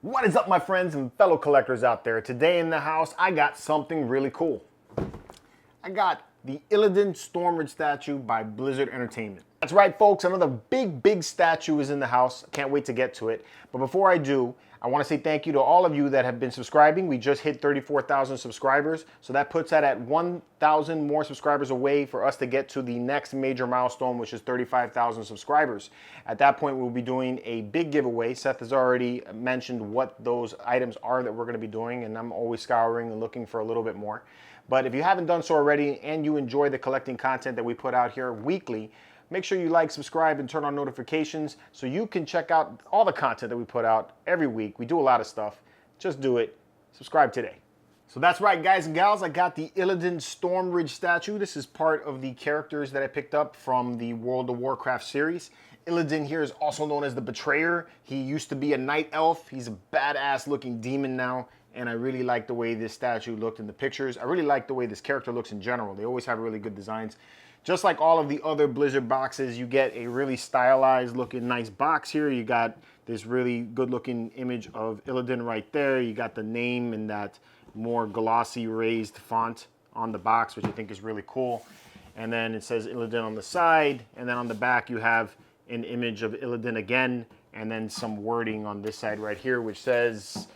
What is up, my friends and fellow collectors out there? Today in the house, I got something really cool. I got the Illidan Stormrage statue by Blizzard Entertainment. That's right, folks, another big statue is in the house. I can't wait to get to it. But before I do, I want to say thank you to all of you that have been subscribing. We just hit 34,000 subscribers, so that puts that at 1,000 more subscribers away for us to get to the next major milestone, which is 35,000 subscribers. At that point, we'll be doing a big giveaway. Seth has already mentioned what those items are that we're going to be doing, and I'm always scouring and looking for a little bit more. But if you haven't done so already and you enjoy the collecting content that we put out here weekly, make sure you like, subscribe, and turn on notifications so you can check out all the content that we put out every week. We do a lot of stuff. Just do it. Subscribe today. So that's right, guys and gals. I got the Illidan Stormrage statue. This is part of the characters that I picked up from the World of Warcraft series. Illidan here is also known as the Betrayer. He used to be a night elf. He's a badass looking demon now. And I really like the way this statue looked in the pictures. I really like the way this character looks in general. They always have really good designs. Just like all of the other Blizzard boxes, you get a really stylized looking nice box here. You got this really good looking image of Illidan right there. You got the name in that more glossy raised font on the box, which I think is really cool. And then it says Illidan on the side. And then on the back, you have an image of Illidan again. And then some wording on this side right here, which says,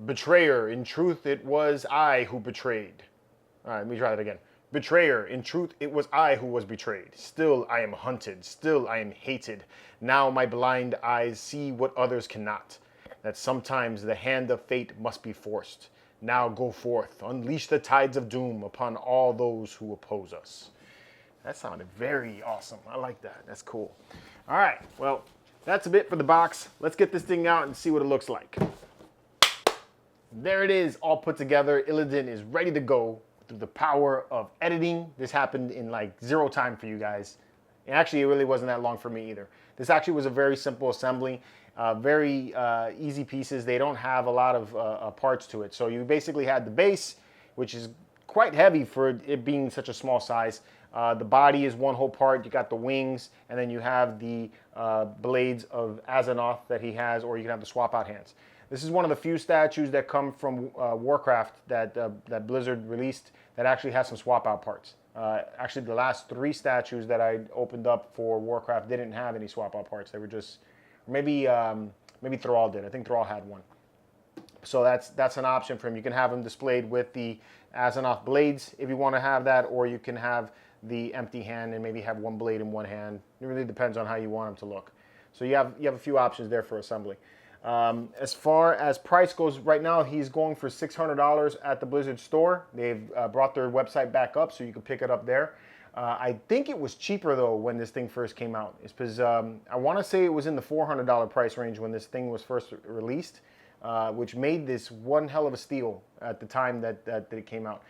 "Betrayer, in truth, it was I who betrayed." All right, let me try that again. "Betrayer, in truth, it was I who was betrayed. Still I am hunted, still I am hated. Now my blind eyes see what others cannot. That sometimes the hand of fate must be forced. Now go forth, unleash the tides of doom upon all those who oppose us." That sounded very awesome. I like that. That's cool. All right, well, that's a bit for the box. Let's get this thing out and see what it looks like. There it is, all put together. Illidan is ready to go through the power of editing. This happened in like 0 time for you guys. Actually, it really wasn't that long for me either. This actually was a very simple assembly, very easy pieces. They don't have a lot of parts to it. So you basically had the base, which is quite heavy for it being such a small size. The body is one whole part. You got the wings, and then you have the blades of Azzinoth that he has, or you can have the swap out hands. This is one of the few statues that come from Warcraft that Blizzard released that actually has some swap out parts. Actually, the last 3 statues that I opened up for Warcraft didn't have any swap out parts. They were just, maybe Thrall did. I think Thrall had one. So that's an option for him. You can have him displayed with the Azzinoth blades if you want to have that, or you can have the empty hand and maybe have one blade in one hand. It really depends on how you want him to look. So you have a few options there for assembly. As far as price goes, right now he's going for $600 at the Blizzard store. They've brought their website back up so you can pick it up there. I think it was cheaper though when this thing first came out. It's because I want to say it was in the $400 price range when this thing was first released, which made this one hell of a steal at the time that it came out.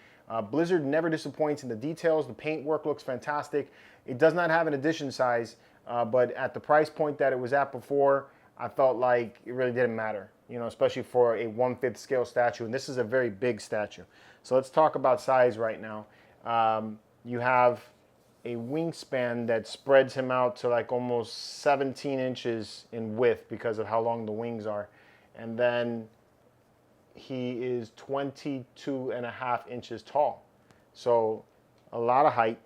Blizzard never disappoints in the details. The paint work looks fantastic. It does not have an edition size, but at the price point that it was at before, I felt like it really didn't matter, you know, especially for a 1/5 scale statue. And this is a very big statue. So let's talk about size right now. You have a wingspan that spreads him out to like almost 17 inches in width because of how long the wings are. And then he is 22.5 inches tall. So a lot of height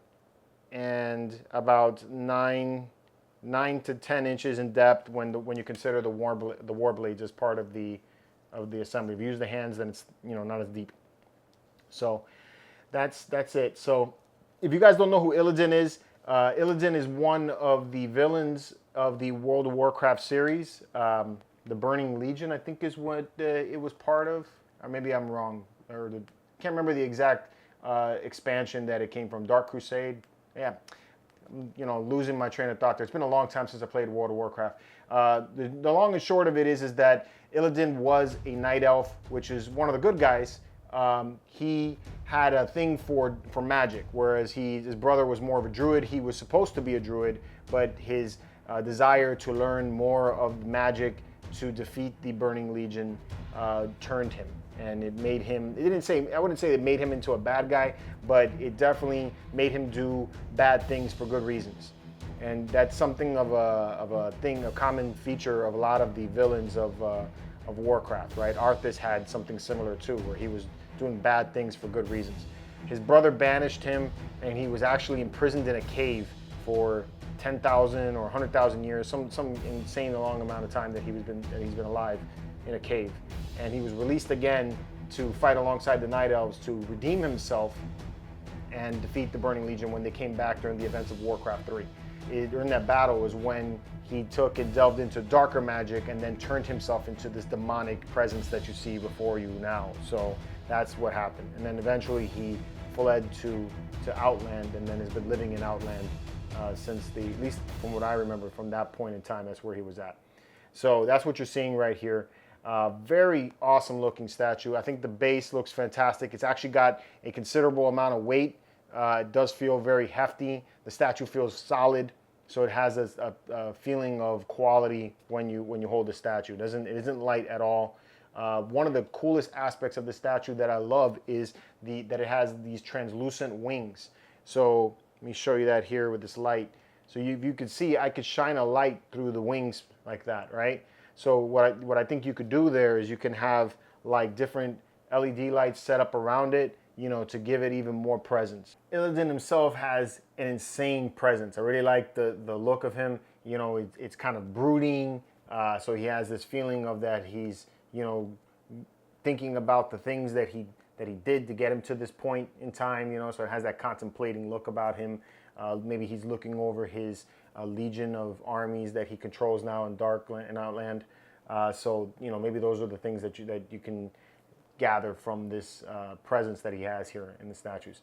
and about 9 to 10 inches in depth when you consider the war blades as part of the assembly. If you use the hands, then it's, you know, not as deep. So that's it. So if you guys don't know who Illidan is one of the villains of the World of Warcraft series. The Burning Legion, I think, is what it was part of. Or maybe I'm wrong. Can't remember the exact expansion that it came from. Dark Crusade. Yeah. You know, losing my train of thought there. It's been a long time since I played World of Warcraft. The long and short of it is that Illidan was a night elf, which is one of the good guys. He had a thing for magic, whereas his brother was more of a druid. He was supposed to be a druid, but his desire to learn more of magic to defeat the Burning Legion turned him. And it made him, I wouldn't say it made him into a bad guy, but it definitely made him do bad things for good reasons. And that's something of a common feature of a lot of the villains of of Warcraft, right? Arthas had something similar too, where he was doing bad things for good reasons. His brother banished him, and he was actually imprisoned in a cave for 10,000 or 100,000 years, some insane long amount of time that he's been alive in a cave. And he was released again to fight alongside the Night Elves to redeem himself and defeat the Burning Legion when they came back during the events of Warcraft 3. During that battle was when he took and delved into darker magic and then turned himself into this demonic presence that you see before you now. So that's what happened. And then eventually he fled to Outland, and then has been living in Outland since at least from what I remember from that point in time, that's where he was at. So that's what you're seeing right here. Very awesome looking statue. I think the base looks fantastic. It's actually got a considerable amount of weight. It does feel very hefty. The statue feels solid, so it has a feeling of quality when you hold the statue. It isn't light at all. One of the coolest aspects of the statue that I love is that it has these translucent wings. So let me show you that here with this light. So you could see I could shine a light through the wings like that, right? So what I think you could do there is you can have like different LED lights set up around it, you know, to give it even more presence. Illidan himself has an insane presence. I really like the look of him. You know, it's kind of brooding. So he has this feeling of that he's, you know, thinking about the things that he did to get him to this point in time, you know, so it has that contemplating look about him. Maybe he's looking over his legion of armies that he controls now in Outland. So, you know, maybe those are the things that you can gather from this presence that he has here in the statues.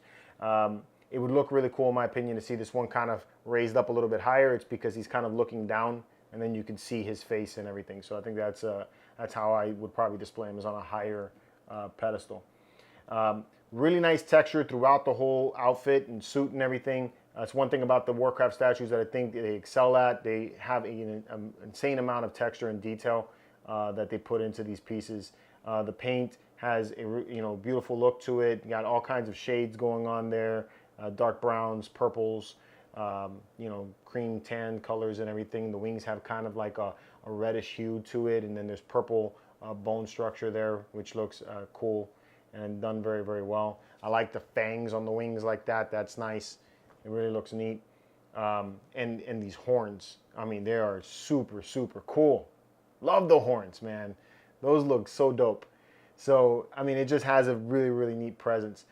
It would look really cool, in my opinion, to see this one kind of raised up a little bit higher. It's because he's kind of looking down, and then you can see his face and everything. So I think that's how I would probably display him, is on a higher pedestal. Really nice texture throughout the whole outfit and suit and everything. That's one thing about the Warcraft statues that I think they excel at. They have an insane amount of texture and detail that they put into these pieces. The paint has a beautiful look to it. You got all kinds of shades going on there, dark browns, purples, cream tan colors and everything. The wings have kind of like a reddish hue to it, and then there's purple bone structure there, which looks cool and done very, very well. I like the fangs on the wings like that. That's nice. It really looks neat. And these horns, I mean, they are super, super cool. Love the horns, man. Those look so dope. So, I mean, it just has a really, really neat presence.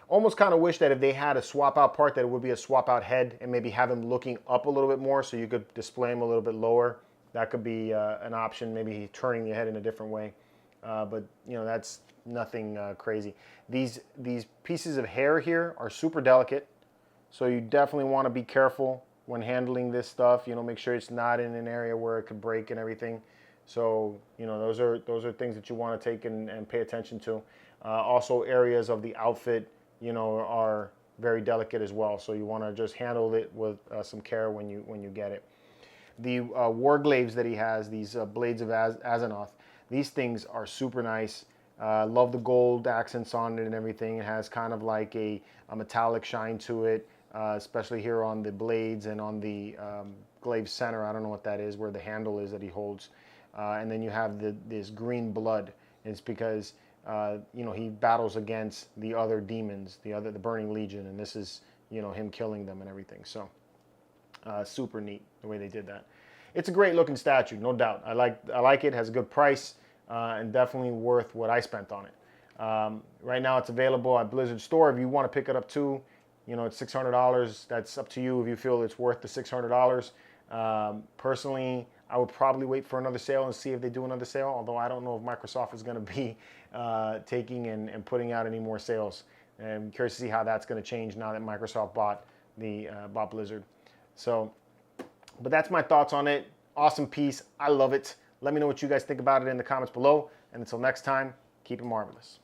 Almost kind of wish that if they had a swap out part, that it would be a swap out head, and maybe have him looking up a little bit more so you could display him a little bit lower. That could be an option, maybe turning the head in a different way. But, you know, that's nothing crazy. These pieces of hair here are super delicate. So you definitely want to be careful when handling this stuff. You know, make sure it's not in an area where it could break and everything. So, you know, those are things that you want to take and pay attention to. Also, areas of the outfit, you know, are very delicate as well. So you want to just handle it with some care when you get it. The warglaives that he has, these blades of Azzinoth, these things are super nice. Love the gold accents on it and everything. It has kind of like a metallic shine to it. Especially here on the blades and on the glaive center. I don't know what that is, where the handle is that he holds. And then you have this green blood. It's because he battles against the other demons, the Burning Legion, and this is him killing them and everything. So super neat the way they did that. It's a great looking statue, no doubt. I like it. Has a good price and definitely worth what I spent on it. Right now it's available at Blizzard Store. If you want to pick it up too. It's $600. That's up to you if you feel it's worth the $600. Personally, I would probably wait for another sale and see if they do another sale, although I don't know if Microsoft is going to be taking and putting out any more sales. And I'm curious to see how that's going to change now that Microsoft bought Blizzard. So, but that's my thoughts on it. Awesome piece. I love it. Let me know what you guys think about it in the comments below. And until next time, keep it marvelous.